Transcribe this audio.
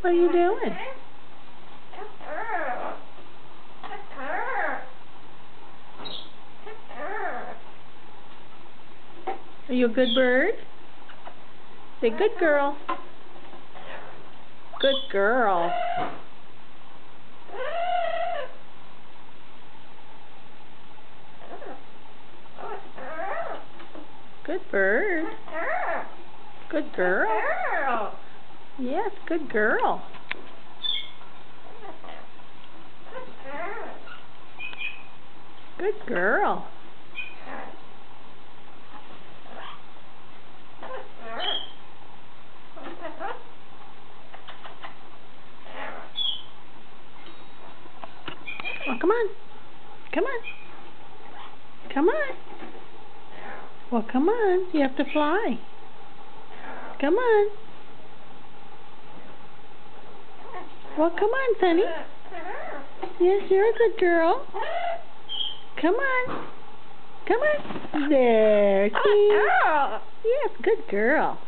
What are you doing? Are you a good bird? Say good girl. Good girl. Good bird. Good girl. Yes, good girl. Good girl. Oh, come on. Come on. Come on. Well, come on. You have to fly. Come on. Well, come on, Sunny. Yes, you're a good girl. Come on. Come on. There. See? Yes, good girl.